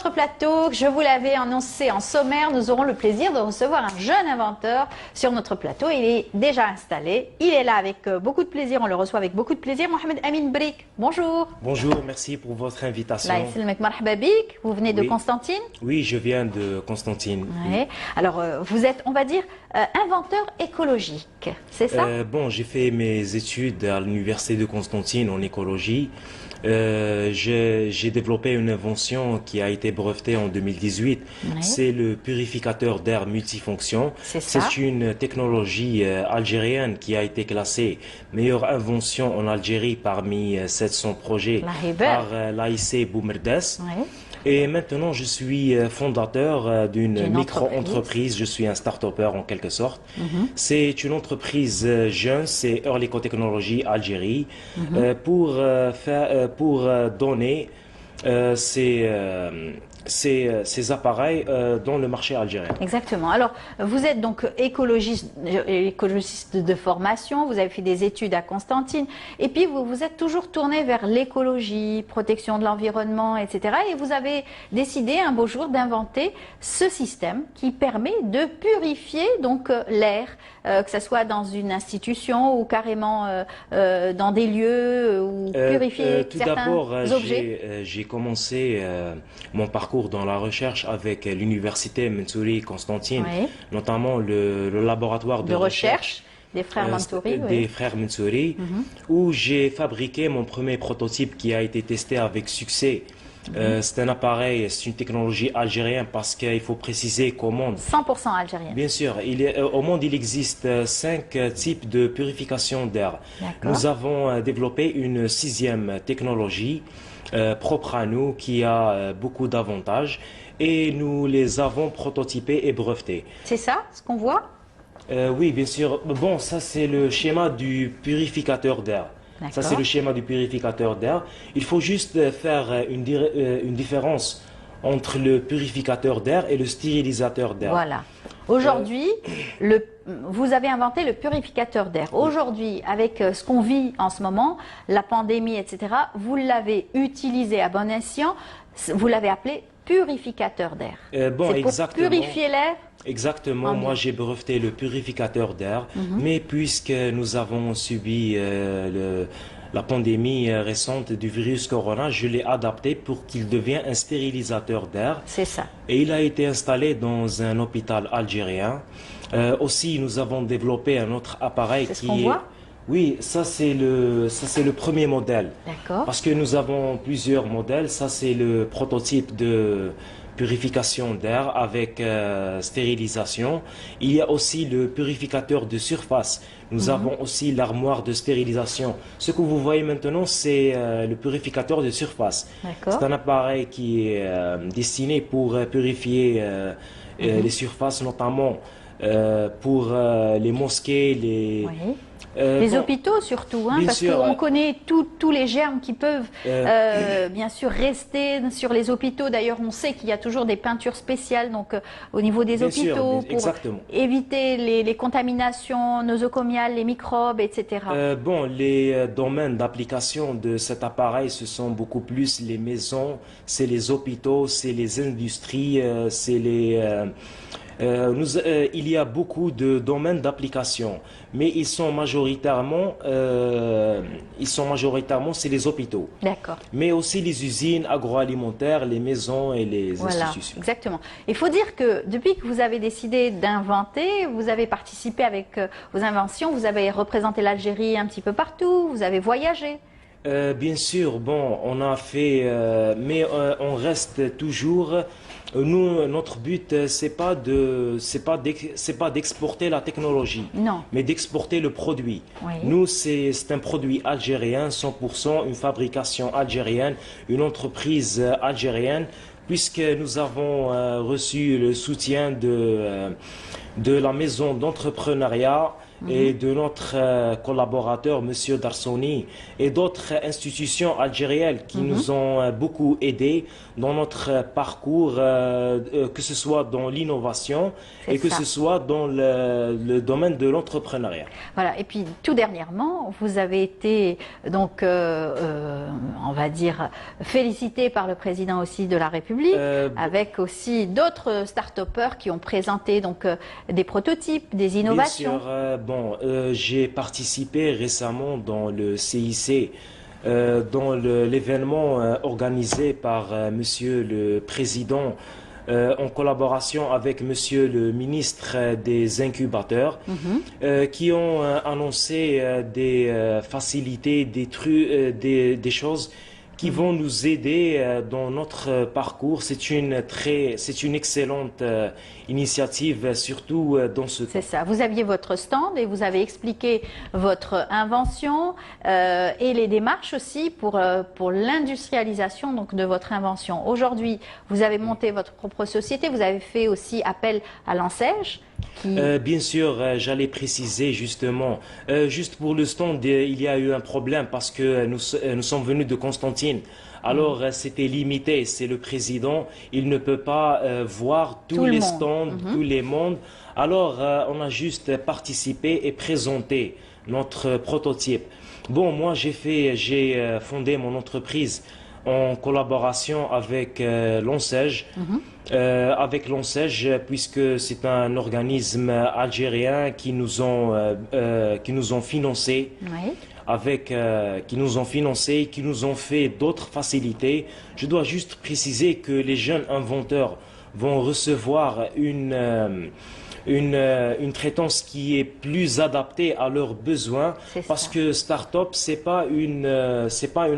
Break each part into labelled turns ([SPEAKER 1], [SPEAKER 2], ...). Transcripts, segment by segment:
[SPEAKER 1] notre plateau, je vous l'avais annoncé en sommaire, nous aurons le plaisir de recevoir un jeune inventeur sur notre plateau. Il est déjà installé, il est là avec beaucoup de plaisir, on le reçoit avec beaucoup de plaisir. Mohamed Amin Brik, bonjour.
[SPEAKER 2] Bonjour, merci pour votre invitation.
[SPEAKER 1] Vous venez de Constantine?
[SPEAKER 2] Oui, je viens de Constantine.
[SPEAKER 1] Ouais. Alors, vous êtes, on va dire, inventeur écologique, c'est ça?
[SPEAKER 2] Bon, j'ai fait mes études à l'université de Constantine en écologie. J'ai développé une invention qui a été brevetée en 2018.
[SPEAKER 1] Ouais.
[SPEAKER 2] C'est le purificateur d'air multifonction.
[SPEAKER 1] C'est
[SPEAKER 2] une technologie algérienne qui a été classée meilleure invention en Algérie parmi 700 projets par l'AIC Boumerdes.
[SPEAKER 1] Ouais.
[SPEAKER 2] Et maintenant, je suis fondateur d'une micro-entreprise. Je suis un start-upper en quelque sorte. C'est une entreprise jeune, c'est Early Technology Algérie, pour donner ces appareils dans le marché algérien.
[SPEAKER 1] Exactement. Alors, vous êtes donc écologiste de formation, vous avez fait des études à Constantine, et puis vous vous êtes toujours tourné vers l'écologie, protection de l'environnement, etc. Et vous avez décidé un beau jour d'inventer ce système qui permet de purifier donc l'air, que ce soit dans une institution ou carrément dans des lieux, ou purifier certains objets.
[SPEAKER 2] J'ai commencé mon parcours dans la recherche avec l'université Mansouri Constantine, notamment le laboratoire de recherche
[SPEAKER 1] des frères Mansouri,
[SPEAKER 2] où j'ai fabriqué mon premier prototype qui a été testé avec succès. C'est un appareil, c'est une technologie algérienne parce qu'il faut préciser qu'au monde...
[SPEAKER 1] 100% algérienne.
[SPEAKER 2] Bien sûr, au monde il existe 5 types de purification d'air. Nous avons développé une 6e technologie propre à nous qui a beaucoup d'avantages et nous les avons prototypés et brevetés.
[SPEAKER 1] C'est ça ce qu'on voit?
[SPEAKER 2] Oui, bien sûr. Bon, ça c'est le schéma du purificateur d'air. Ça, c'est le schéma du purificateur d'air. Il faut juste faire une différence entre le purificateur d'air et le stérilisateur d'air.
[SPEAKER 1] Voilà. Aujourd'hui, vous avez inventé le purificateur d'air. Aujourd'hui, avec ce qu'on vit en ce moment, la pandémie, etc., vous l'avez utilisé à bon escient, vous l'avez appelé purificateur d'air. C'est pour purifier l'air?
[SPEAKER 2] Exactement, moi j'ai breveté le purificateur d'air, mais puisque nous avons subi la pandémie récente du virus corona, je l'ai adapté pour qu'il devienne un stérilisateur d'air.
[SPEAKER 1] C'est ça.
[SPEAKER 2] Et il a été installé dans un hôpital algérien. Aussi, nous avons développé un autre appareil qui est... Oui, ça c'est le premier modèle.
[SPEAKER 1] D'accord.
[SPEAKER 2] Parce que nous avons plusieurs modèles. Ça c'est le prototype de purification d'air avec stérilisation. Il y a aussi le purificateur de surface. Nous avons aussi l'armoire de stérilisation. Ce que vous voyez maintenant, c'est le purificateur de surface. C'est un appareil qui est destiné pour purifier les surfaces, notamment pour les mosquées,
[SPEAKER 1] les hôpitaux surtout, hein, parce qu'on connaît tous les germes qui peuvent bien sûr rester sur les hôpitaux. D'ailleurs, on sait qu'il y a toujours des peintures spéciales donc, au niveau des hôpitaux pour éviter les contaminations nosocomiales, les microbes, etc.
[SPEAKER 2] Bon, les domaines d'application de cet appareil, ce sont beaucoup plus les maisons, c'est les hôpitaux, c'est les industries, c'est les... il y a beaucoup de domaines d'application, mais ils sont majoritairement, c'est les hôpitaux.
[SPEAKER 1] D'accord.
[SPEAKER 2] Mais aussi les usines agroalimentaires, les maisons et les institutions.
[SPEAKER 1] Exactement. Il faut dire que depuis que vous avez décidé d'inventer, vous avez participé avec vos inventions, vous avez représenté l'Algérie un petit peu partout, vous avez voyagé.
[SPEAKER 2] Bien sûr, bon, on a fait, mais on reste toujours... Nous, notre but, c'est pas d'exporter la technologie, mais d'exporter le produit. Nous, c'est un produit algérien, 100%, une fabrication algérienne, une entreprise algérienne, puisque nous avons reçu le soutien de la maison d'entrepreneuriat et de notre collaborateur, Monsieur Darsoni, et d'autres institutions algériennes qui nous ont beaucoup aidés dans notre parcours, que ce soit dans l'innovation et que ce soit dans le domaine de l'entrepreneuriat.
[SPEAKER 1] Voilà. Et puis tout dernièrement, vous avez été donc, on va dire, félicité par le président aussi de la République, avec aussi d'autres start-upers qui ont présenté donc des prototypes, des innovations.
[SPEAKER 2] Bien sûr, j'ai participé récemment dans le CIC, dans l'événement organisé par Monsieur le Président, en collaboration avec Monsieur le ministre des incubateurs, qui ont annoncé des facilités, des trucs, des choses qui vont nous aider dans notre parcours. C'est une excellente initiative, surtout dans ce temps.
[SPEAKER 1] C'est ça. Vous aviez votre stand et vous avez expliqué votre invention et les démarches aussi pour l'industrialisation donc de votre invention. Aujourd'hui, vous avez monté votre propre société. Vous avez fait aussi appel à l'ANSEJ.
[SPEAKER 2] Bien sûr, j'allais préciser justement. Juste pour le stand, il y a eu un problème parce que nous sommes venus de Constantine. Alors, c'était limité. C'est le président. Il ne peut pas voir tous les stands, tous les mondes. Alors, on a juste participé et présenté notre prototype. Bon, moi, j'ai fondé mon entreprise en collaboration avec l'ANSEJ. Avec l'ANSEJ, puisque c'est un organisme algérien qui nous ont financé, qui nous ont financé, qui nous ont fait d'autres facilités. Je dois juste préciser que les jeunes inventeurs vont recevoir une traitance qui est plus adaptée à leurs besoins, parce que start-up, c'est pas une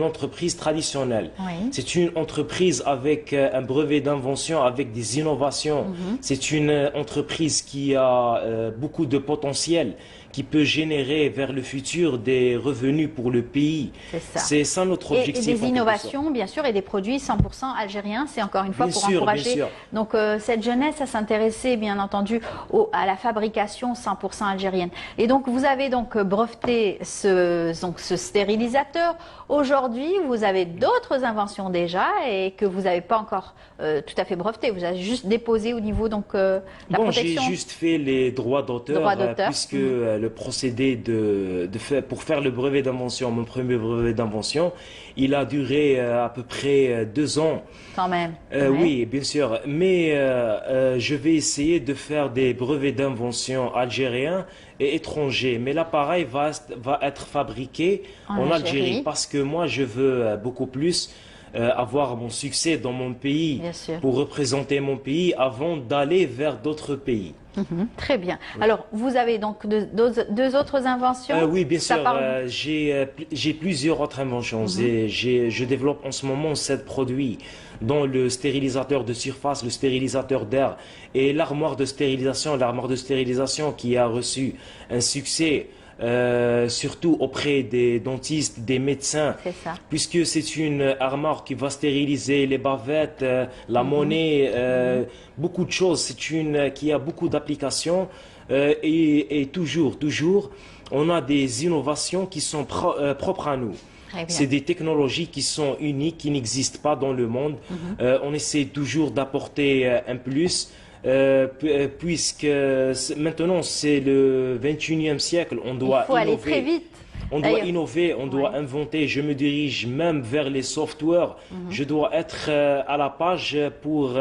[SPEAKER 2] entreprise traditionnelle. C'est une entreprise avec un brevet d'invention, avec des innovations. C'est une entreprise qui a beaucoup de potentiel, qui peut générer vers le futur des revenus pour le pays. C'est ça notre objectif.
[SPEAKER 1] Et des innovations, bien sûr, et des produits 100% algériens. C'est encore une fois pour encourager donc cette jeunesse à s'intéresser, bien entendu, à la fabrication 100% algérienne. Et donc, vous avez donc breveté ce stérilisateur. Aujourd'hui, vous avez d'autres inventions déjà et que vous n'avez pas encore tout à fait breveté. Vous avez juste déposé au niveau donc la protection.
[SPEAKER 2] J'ai juste fait les droits d'auteur, puisque le procédé pour faire le brevet d'invention, mon premier brevet d'invention, il a duré à peu près 2 ans.
[SPEAKER 1] Quand même.
[SPEAKER 2] Oui, bien sûr. Mais je vais essayer de faire des brevets d'invention algériens et étrangers. Mais l'appareil va être fabriqué en Algérie, parce que moi, je veux beaucoup plus avoir mon succès dans mon pays, pour représenter mon pays avant d'aller vers d'autres pays.
[SPEAKER 1] Très bien. Alors, vous avez donc deux autres inventions?
[SPEAKER 2] Oui, bien sûr. J'ai plusieurs autres inventions. Je développe en ce moment 7 produits, dont le stérilisateur de surface, le stérilisateur d'air et l'armoire de stérilisation. L'armoire de stérilisation qui a reçu un succès surtout auprès des dentistes, des médecins, puisque c'est une armoire qui va stériliser les bavettes, la monnaie, beaucoup de choses. C'est une qui a beaucoup d'applications et toujours, on a des innovations qui sont propres à nous. C'est des technologies qui sont uniques, qui n'existent pas dans le monde. On essaie toujours d'apporter un plus. Puisque maintenant c'est le 21e siècle, on doit innover.
[SPEAKER 1] Aller très vite.
[SPEAKER 2] On doit innover, on doit inventer. Je me dirige même vers les softwares. Je dois être à la page pour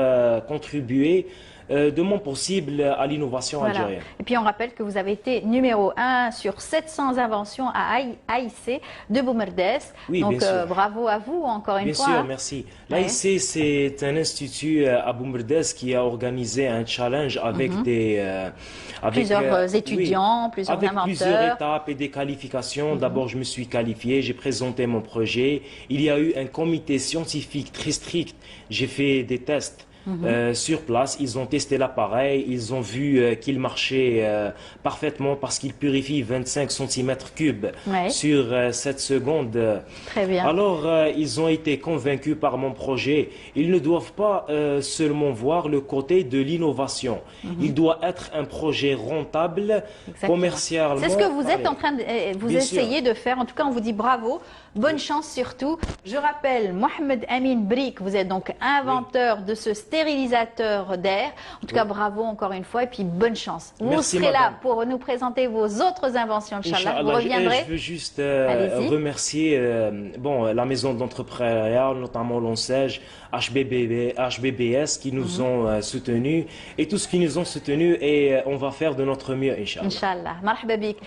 [SPEAKER 2] contribuer de mon possible à l'innovation algérienne.
[SPEAKER 1] Et puis on rappelle que vous avez été numéro 1 sur 700 inventions à AIC de Boumerdès.
[SPEAKER 2] Oui,
[SPEAKER 1] donc bravo à vous encore une fois.
[SPEAKER 2] Bien sûr, merci. L'AIC, c'est un institut à Boumerdès qui a organisé un challenge avec
[SPEAKER 1] plusieurs étudiants, plusieurs inventeurs.
[SPEAKER 2] Avec plusieurs étapes et des qualifications. D'abord, je me suis qualifié, j'ai présenté mon projet. Il y a eu un comité scientifique très strict. J'ai fait des tests. sur place. Ils ont testé l'appareil, ils ont vu qu'il marchait parfaitement parce qu'il purifie 25 cm3
[SPEAKER 1] Ouais.
[SPEAKER 2] sur 7 secondes.
[SPEAKER 1] Très bien.
[SPEAKER 2] Alors, ils ont été convaincus par mon projet. Ils ne doivent pas seulement voir le côté de l'innovation. Il doit être un projet rentable,
[SPEAKER 1] Exactement.
[SPEAKER 2] commercialement.
[SPEAKER 1] C'est ce que vous êtes
[SPEAKER 2] parlé.
[SPEAKER 1] en train de, vous
[SPEAKER 2] Bien
[SPEAKER 1] essayez de faire. En tout cas, on vous dit bravo, bonne chance surtout. Je rappelle, Mohamed Amin Brik, vous êtes donc inventeur de ce stérilisateur d'air. En tout cas, bravo encore une fois et puis bonne chance. Vous
[SPEAKER 2] Merci,
[SPEAKER 1] serez là
[SPEAKER 2] madame.
[SPEAKER 1] pour nous présenter vos autres inventions, Inch'Allah. Vous
[SPEAKER 2] Inch'Allah,
[SPEAKER 1] reviendrez.
[SPEAKER 2] je veux juste
[SPEAKER 1] Allez-y.
[SPEAKER 2] remercier la maison d'entrepreneuriat, notamment l'ONCEJ, HBBS, qui nous ont soutenus et tous qui nous ont soutenus et on va faire de notre mieux, Inch'Allah.
[SPEAKER 1] Inch'Allah. Marhaba bik.